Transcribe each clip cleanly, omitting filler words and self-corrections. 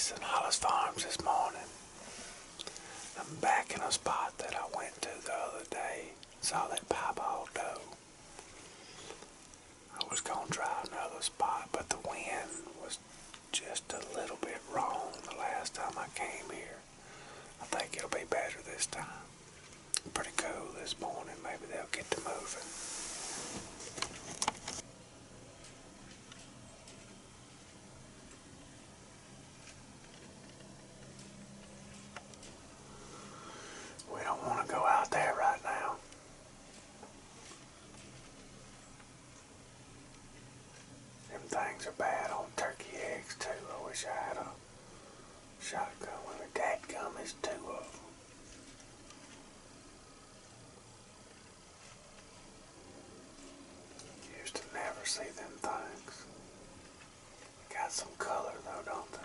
Hollis and Hollis Farms this morning. I'm back in a spot that I went to the other day. Saw that piebald doe. I was gonna try another spot, but the wind was just a little bit wrong the last time I came here. I think it'll be better this time. Pretty cool this morning. Maybe they'll get to moving. We don't want to go out there right now. Them things are bad on turkey eggs too. I wish I had a shotgun with a dadgum is two of them. Used to never see them things. Got some color though, don't they?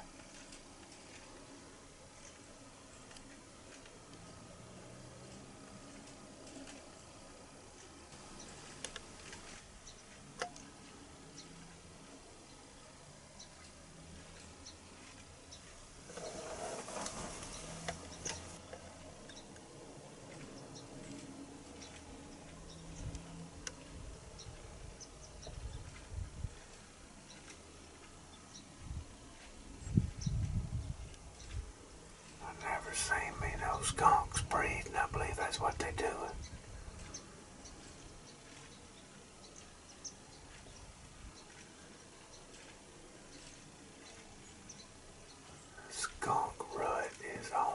Never seen me no skunks breeding. I believe that's what they're doing. Skunk rut is on.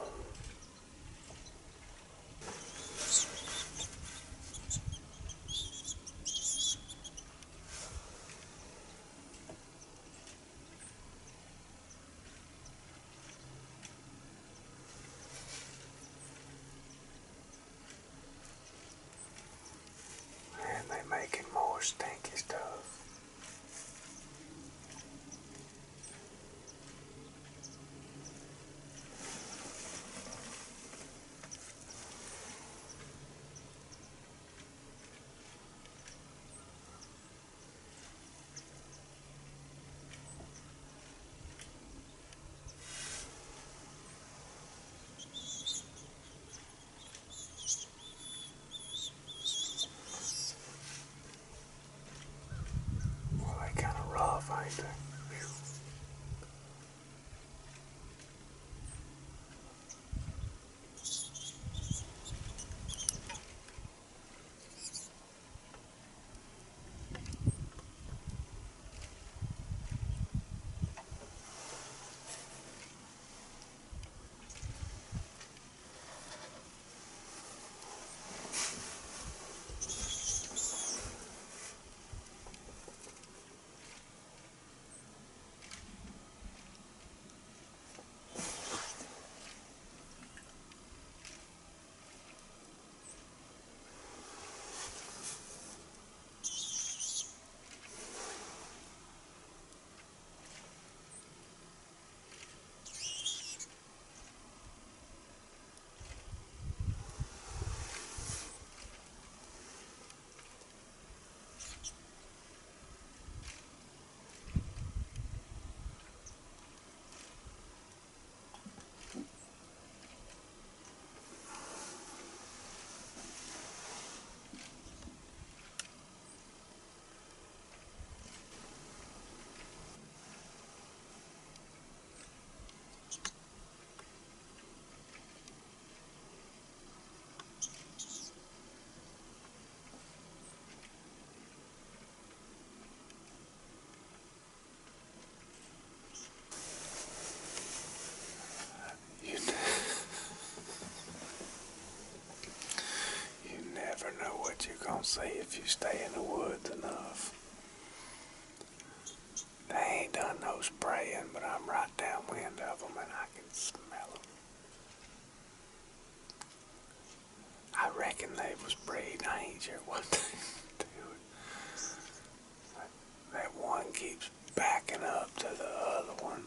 Making more stinky stuff. Ain't they? Know what you're gonna see if you stay in the woods enough. They ain't done no spraying, but I'm right downwind of them and I can smell them. I reckon they was breeding. I ain't sure what they doing. That one keeps backing up to the other one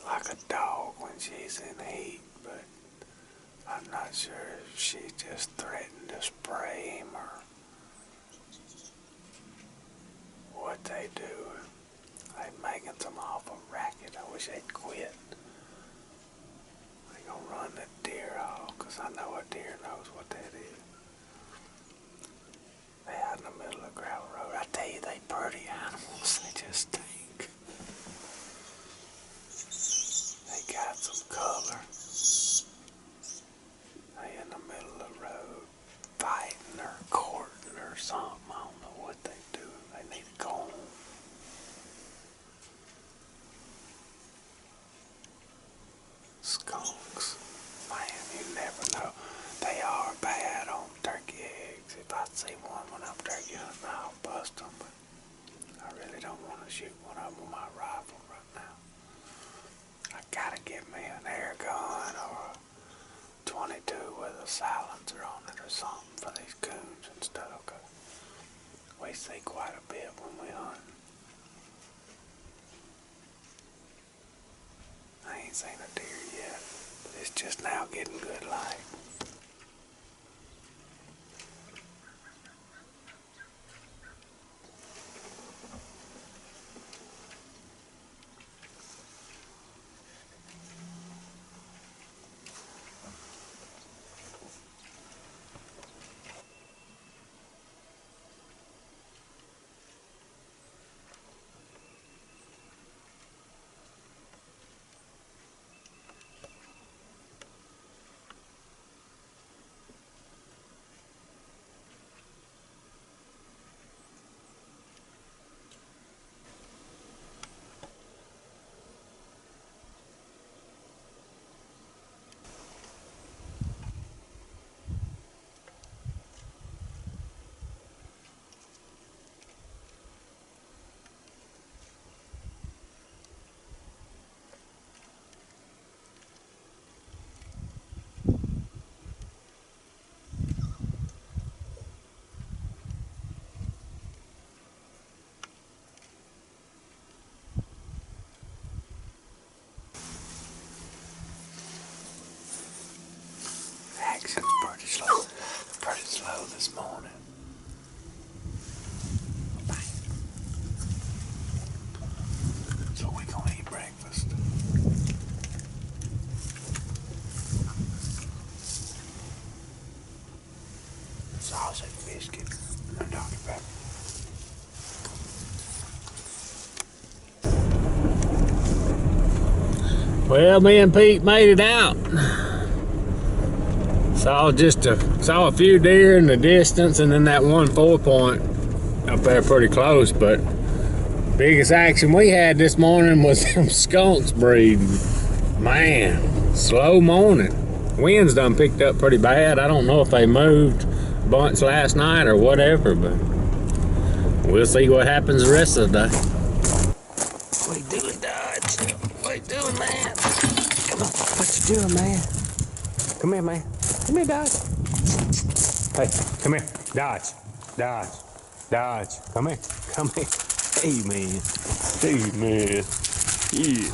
like a dog when she's in heat, but I'm not sure if she just threatened to spray him or what they do. They making some awful racket. it. I wish they'd quit. I ain't gonna run that deer off, 'cause I know a deer knows what that is. They out in the middle of the gravel road. I tell you, they pretty animals. They just stink. They got some color. They in the middle of the road fighting or courting or something. I don't know what they do. They need to go home. Skunks. Man, you never know. They are bad on turkey eggs. If I see one when I'm turkey hunting, I'll bust them. But I really don't want to shoot one of them with my rifle right now. I gotta get me an air gun or a 22 with a silencer on it or something for these coons and stuff. 'Cause we see quite a bit when we hunt. I ain't seen a deer yet, but it's just now getting good light. Action's pretty slow this morning. So we gonna eat breakfast. Sausage, biscuit, and Dr. Pepper. Well, me and Pete made it out. Saw a few deer in the distance, and then that one 4-point up there pretty close. But biggest action we had this morning was some skunks breeding. Man, slow morning. Winds done picked up pretty bad. I don't know if they moved a bunch last night or whatever, but we'll see what happens the rest of the day. What you doing, Dodge? What you doing, man? Come on, what you doing, man? Come here, man. Come here, Dodge. Hey, come here. Dodge. Dodge. Dodge. Come here. Come here. Hey, man. Hey, man. Yeah.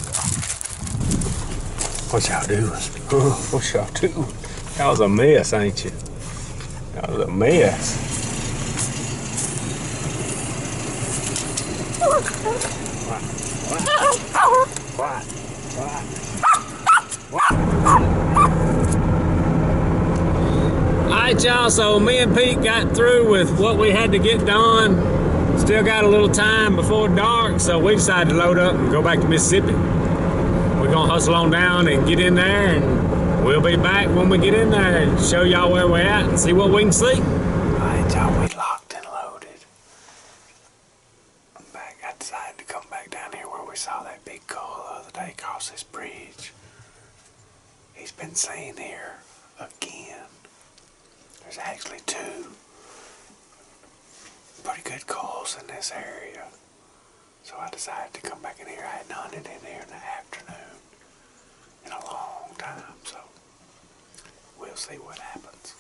What y'all doing? What y'all doing? That was a mess, ain't you? That was a mess. What? Alright, y'all, so me and Pete got through with what we had to get done. Still got a little time before dark, so we decided to load up and go back to Mississippi. We're gonna hustle on down and get in there, and we'll be back when we get in there and show y'all where we're at and see what we can see. Alright, y'all, we locked and loaded. I'm back. I decided to come back down here where we saw that big cull the other day across this bridge. He's been seen here again. There's actually 2 pretty good culls in this area. So I decided to come back in here. I hadn't hunted in here in the afternoon in a long time, so we'll see what happens.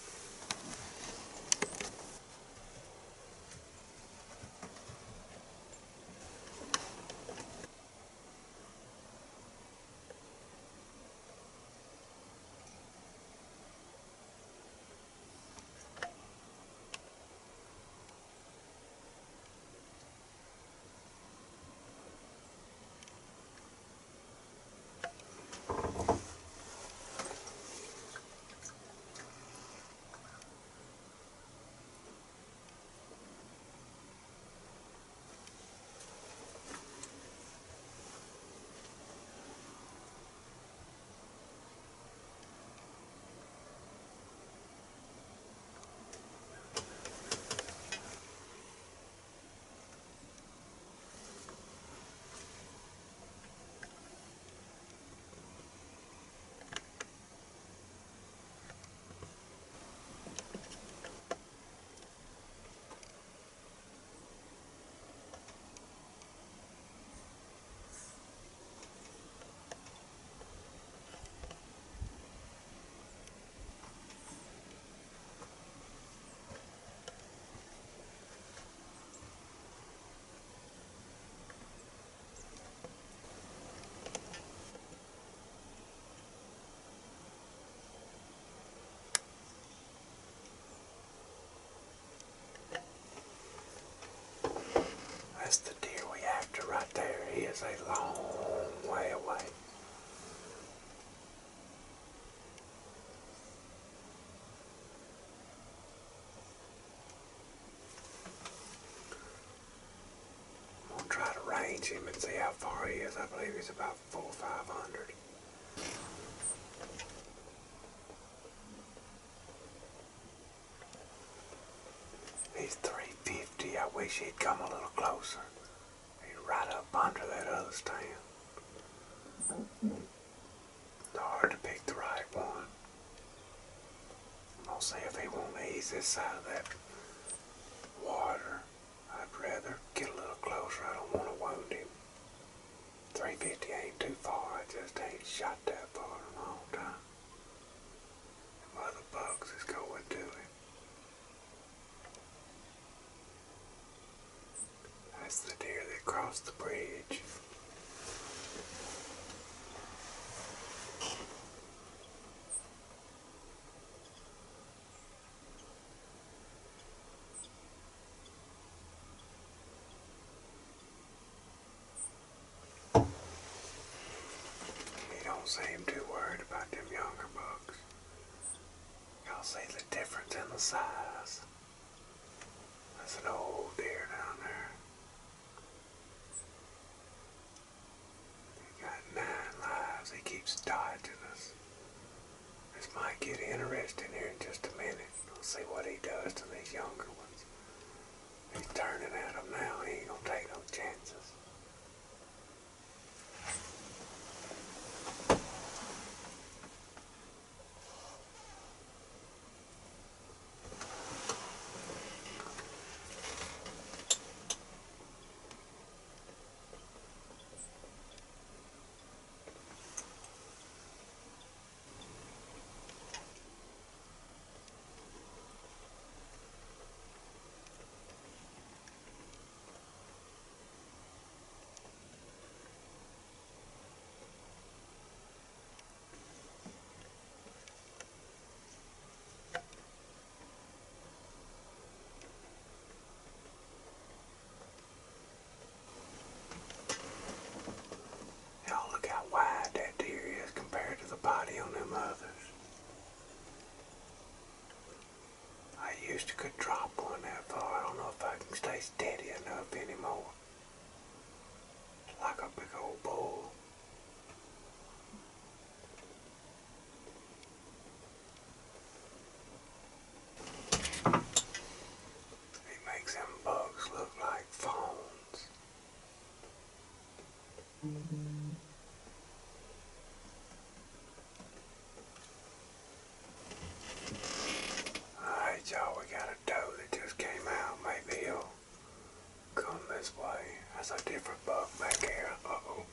is a long way away. I'm going to try to range him and see how far he is. I believe he's about 400 or 500. He's 350. I wish he'd come a little closer. He's right up under that other stand. It's hard to pick the right one. I'm going to see if he won't ease this side of that water. I'd rather get a little closer. I don't want to wound him. 350 ain't too far. I just ain't shot that far in a long time. Them other bugs is going to him. That's the deer that crossed the bridge. He don't seem too worried about them younger bugs. Y'all see the difference in the size. That's an old deer down there. He got 9 lives. He keeps dodging us. This might get interesting here in just a minute. We'll see what he does to these younger ones. He's turning at them now. He ain't gonna take no chances. Could drop one that far. I don't know if I can stay steady enough anymore. Like a big old bull. He makes them bugs look like phones. Alright, y'all, we got a doe that just came out. Maybe he'll come this way. That's a different buck back here. Uh-oh.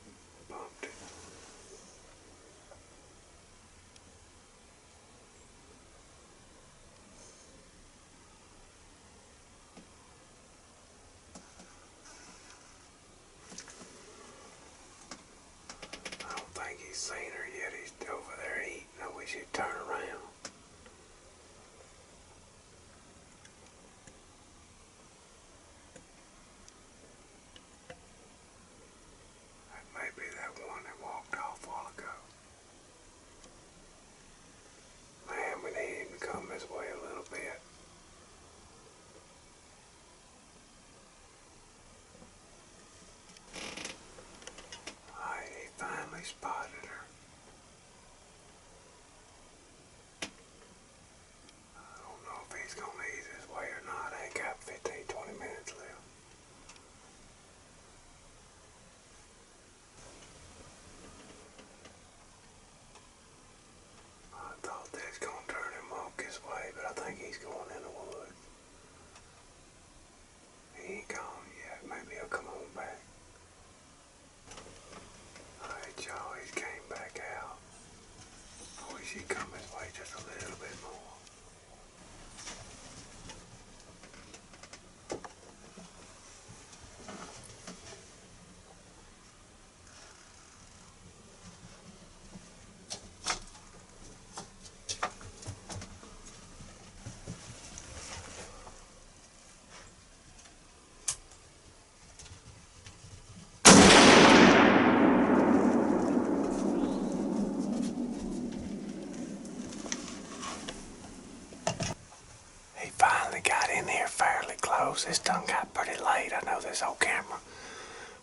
photos. This done got pretty late. I know this old camera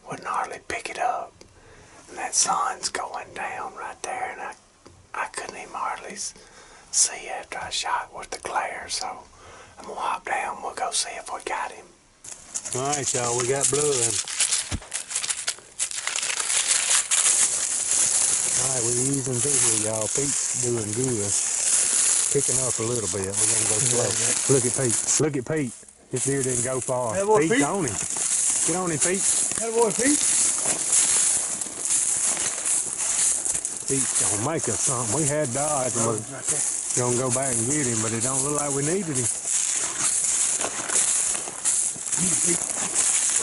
wouldn't hardly pick it up. And that sun's going down right there, and I couldn't even hardly see after I shot with the glare. So I'm gonna hop down. We'll go see if we got him. All right, y'all, we got blood. All right, we're using through here, y'all. Pete's doing good. Picking up a little bit. We're gonna go slow. Look at Pete. Look at Pete. This deer didn't go far. Pete's on him. Get on him, Pete. That boy, Pete. Pete's gonna make us something. We had Dodge and we're gonna go back and get him, but it don't look like we needed him.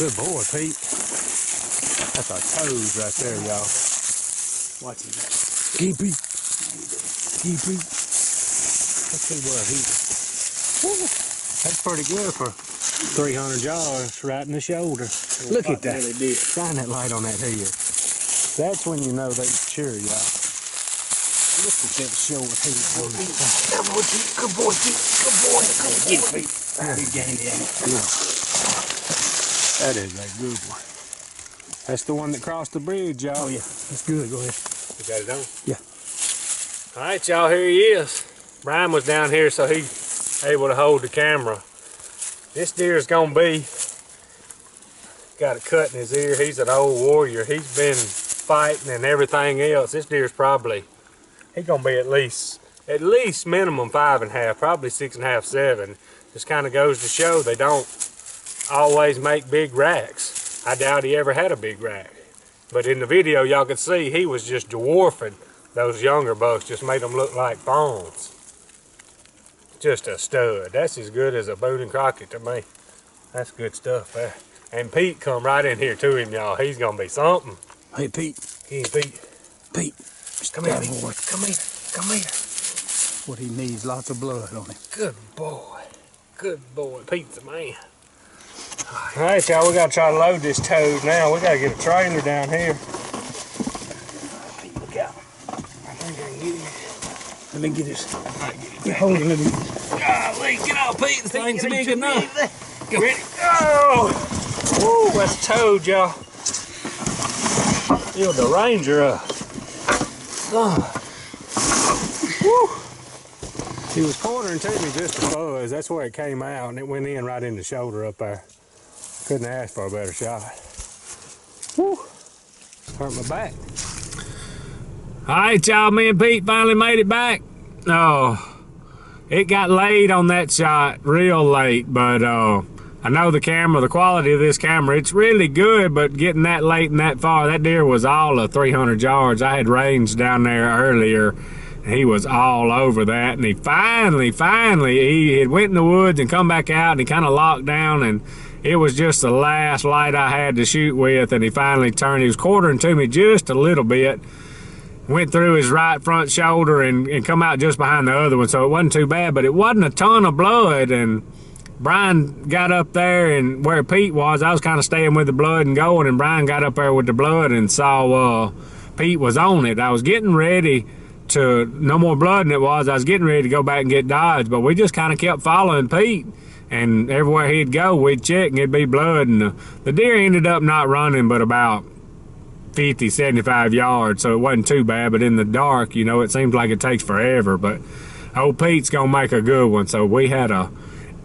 Good boy, Pete. That's our toes right there, y'all. Watch him. Ski Pete. Ski Pete. Let's see what he is. That's pretty good for 300 yards right in the shoulder. Look at that. Shine that light on that head. That's when you know they're mature, y'all. Look at that short head. Good boy, Pete. Good boy, Pete. Good boy. Get it, Pete. Yeah. That is a good one. That's the one that crossed the bridge, y'all. Oh, yeah. That's good. Go ahead. You got it on? Yeah. All right, y'all, here he is. Brian was down here, so he's able to hold the camera. This deer is gonna be, got a cut in his ear. He's an old warrior. He's been fighting and everything else. This deer's probably, he's gonna be at least minimum 5.5, probably 6.5, 7. Just kind of goes to show they don't always make big racks. I doubt he ever had a big rack. But in the video, y'all could see he was just dwarfing those younger bucks, just made them look like fawns. Just a stud. That's as good as a Boone and Crockett to me. That's good stuff there. And Pete come right in here to him, y'all. He's gonna be something. Hey, Pete. Hey, Pete. Pete. Come here, Pete. boy. Come here. Come here. What he needs, lots of blood on him. Good boy. Good boy. Pete's the man. All right, y'all. We gotta try to load this toad now. We gotta get a trailer down here. Pete, look out. I think I can get him. Let me get this. All right, get him. Get hold of it. Golly, get off, Pete. The thing's big enough. Go. Ready? Oh! Woo, that's a toad, y'all. Filled the Ranger up. Oh. Woo! He was quartering to me just a buzz. That's where it came out, and it went in right in the shoulder up there. Couldn't ask for a better shot. Woo! Hurt my back. All right, y'all. Me and Pete finally made it back. Oh, it got laid on that shot real late, but I know the camera, the quality of this camera, it's really good, but getting that late and that far, that deer was all of 300 yards. I had range down there earlier. He was all over that, and he finally, he had went in the woods and come back out, and he kind of locked down, and it was just the last light I had to shoot with, and he finally turned. He was quartering to me just a little bit, went through his right front shoulder and come out just behind the other one, so it wasn't too bad, but it wasn't a ton of blood. And Brian got up there, and where Pete was, I was kind of staying with the blood and going, and Brian got up there with the blood and saw Pete was on it. I was getting ready to, no more blood than it was, I was getting ready to go back and get Dodge, but we just kind of kept following Pete, and everywhere he'd go, we'd check and it'd be blood, and the deer ended up not running but about 50, 75 yards, so it wasn't too bad. But in the dark, you know, it seems like it takes forever, but old Pete's gonna make a good one. So we had a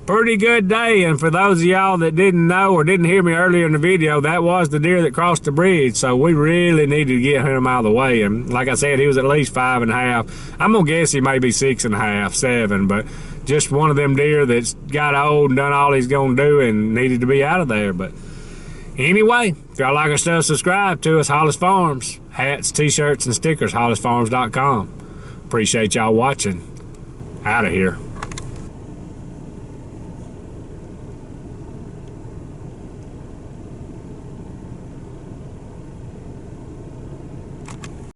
pretty good day, and for those of y'all that didn't know or didn't hear me earlier in the video, that was the deer that crossed the bridge, so we really needed to get him out of the way. And like I said, he was at least 5.5. I'm gonna guess he may be 6.5, 7, but just one of them deer that's got old and done all he's gonna do and needed to be out of there. But anyway, if y'all like our stuff, subscribe to us. Hollis Farms. Hats, t-shirts, and stickers, hollisfarms.com. Appreciate y'all watching. Out of here.